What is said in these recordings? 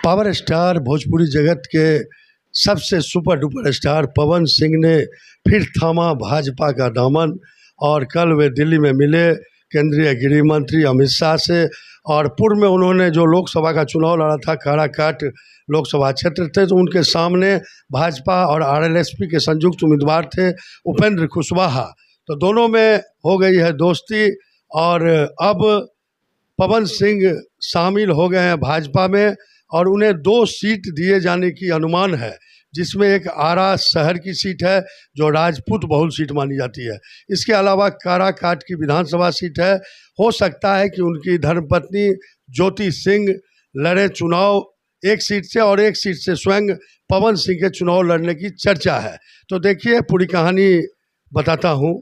Power star Bhojpuri जगत के सबसे super duper star Pawan Singh ने फिर थामा भाजपा का दामन और कल वे दिल्ली में मिले केंद्रीय गृह मंत्री अमित शाह से। और पूर्व में उन्होंने जो लोकसभा का चुनाव लड़ा था, काराकाट लोकसभा क्षेत्र थे, तो उनके सामने भाजपा और आरएलएसपी के संयुक्त उम्मीदवार थे उपेंद्र कुशवाहा। तो दोनों में हो गई है दोस्ती और अब पवन सिंह शामिल हो गए हैं भाजपा में और उन्हें 2 सीट दिए जाने की अनुमान है, जिसमें एक आरा शहर की सीट है जो राजपूत बहुल सीट मानी जाती है। इसके अलावा काराकाट की विधानसभा सीट है। हो सकता है कि उनकी धर्मपत्नी ज्योति सिंह लड़े चुनाव एक सीट से और एक सीट से स्वयं पवन सिंह के चुनाव लड़ने की चर्चा है। तो देखिए पूरी कहानी बताता हूँ।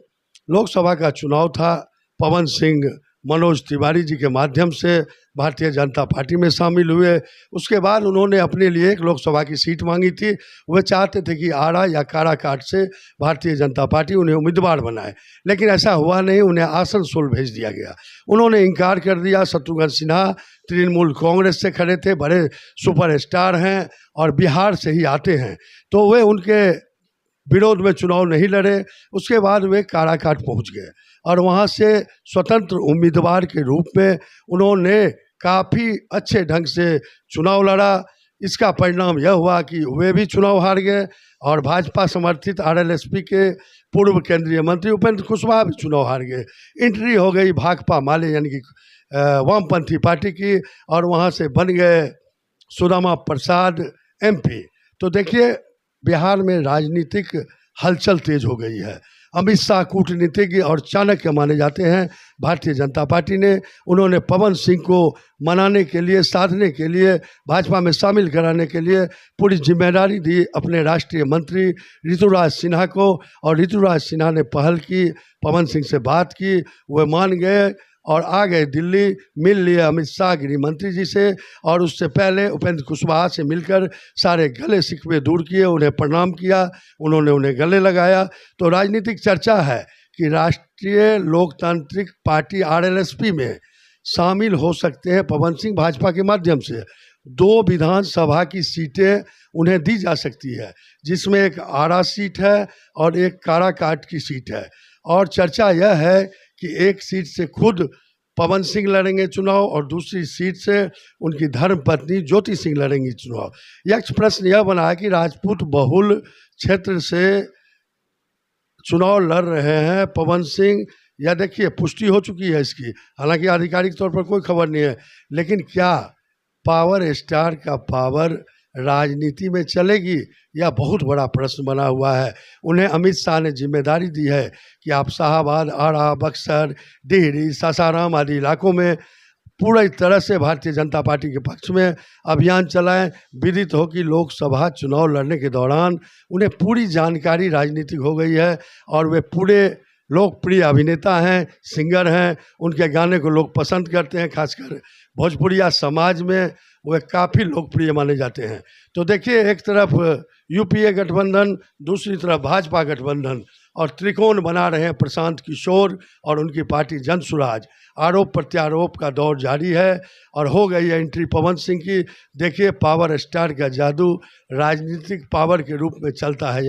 लोकसभा का चुनाव था, पवन सिंह मनोज तिवारी जी के माध्यम से भारतीय जनता पार्टी में शामिल हुए। उसके बाद उन्होंने अपने लिए एक लोकसभा की सीट मांगी थी। वे चाहते थे कि आरा या काराकाट से भारतीय जनता पार्टी उन्हें उम्मीदवार बनाए, लेकिन ऐसा हुआ नहीं। उन्हें आसनसोल भेज दिया गया। उन्होंने इनकार कर दिया। शत्रुघ्न सिन्हा तृणमूल कांग्रेस से खड़े थे, बड़े सुपरस्टार हैं और बिहार से ही आते हैं, तो वे उनके विरोध में चुनाव नहीं लड़े। उसके बाद वे काराकाट पहुंच गए और वहां से स्वतंत्र उम्मीदवार के रूप में उन्होंने काफ़ी अच्छे ढंग से चुनाव लड़ा। इसका परिणाम यह हुआ कि वे भी चुनाव हार गए और भाजपा समर्थित आरएलएसपी के पूर्व केंद्रीय मंत्री उपेंद्र कुशवाहा भी चुनाव हार गए। एंट्री हो गई भाकपा माले यानी कि वामपंथी पार्टी की और वहां से बन गए सुदामा प्रसाद एमपी। तो देखिए बिहार में राजनीतिक हलचल तेज हो गई है। अमित शाह कूटनीतिज्ञ और चाणक्य माने जाते हैं भारतीय जनता पार्टी ने। उन्होंने पवन सिंह को मनाने के लिए, साधने के लिए, भाजपा में शामिल कराने के लिए पूरी जिम्मेदारी दी अपने राष्ट्रीय मंत्री ऋतुराज सिन्हा को। और ऋतुराज सिन्हा ने पहल की, पवन सिंह से बात की, वे मान गए और आ गए दिल्ली, मिल लिए अमित शाह गृह मंत्री जी से। और उससे पहले उपेंद्र कुशवाहा से मिलकर सारे गले शिकवे दूर किए, उन्हें प्रणाम किया, उन्होंने उन्हें गले लगाया। तो राजनीतिक चर्चा है कि राष्ट्रीय लोकतांत्रिक पार्टी आरएलएसपी में शामिल हो सकते हैं पवन सिंह भाजपा के माध्यम से। 2 विधानसभा की सीटें उन्हें दी जा सकती है, जिसमें एक आरा सीट है और एक काराकाट की सीट है। और चर्चा यह है कि एक सीट से खुद पवन सिंह लड़ेंगे चुनाव और दूसरी सीट से उनकी धर्मपत्नी ज्योति सिंह लड़ेंगी चुनाव। यह प्रश्न यह बना है कि राजपूत बहुल क्षेत्र से चुनाव लड़ रहे हैं पवन सिंह। यह देखिए पुष्टि हो चुकी है इसकी, हालांकि आधिकारिक तौर पर कोई खबर नहीं है, लेकिन क्या पावर स्टार का पावर राजनीति में चलेगी, यह बहुत बड़ा प्रश्न बना हुआ है। उन्हें अमित शाह ने जिम्मेदारी दी है कि आप शाहाबाद, आरा, बक्सर, डिहरी, सासाराम आदि इलाकों में पूरी तरह से भारतीय जनता पार्टी के पक्ष में अभियान चलाएं। विदित हो कि लोकसभा चुनाव लड़ने के दौरान उन्हें पूरी जानकारी राजनीतिक हो गई है और वे पूरे लोकप्रिय अभिनेता हैं, सिंगर हैं। उनके गाने को लोग पसंद करते हैं, खासकर भोजपुरिया समाज में वे काफ़ी लोकप्रिय माने जाते हैं। तो देखिए एक तरफ यूपीए गठबंधन, दूसरी तरफ भाजपा गठबंधन और त्रिकोण बना रहे हैं प्रशांत किशोर और उनकी पार्टी जनसुराज। आरोप प्रत्यारोप का दौर जारी है और हो गई है एंट्री पवन सिंह की। देखिए पावर स्टार का जादू राजनीतिक पावर के रूप में चलता है।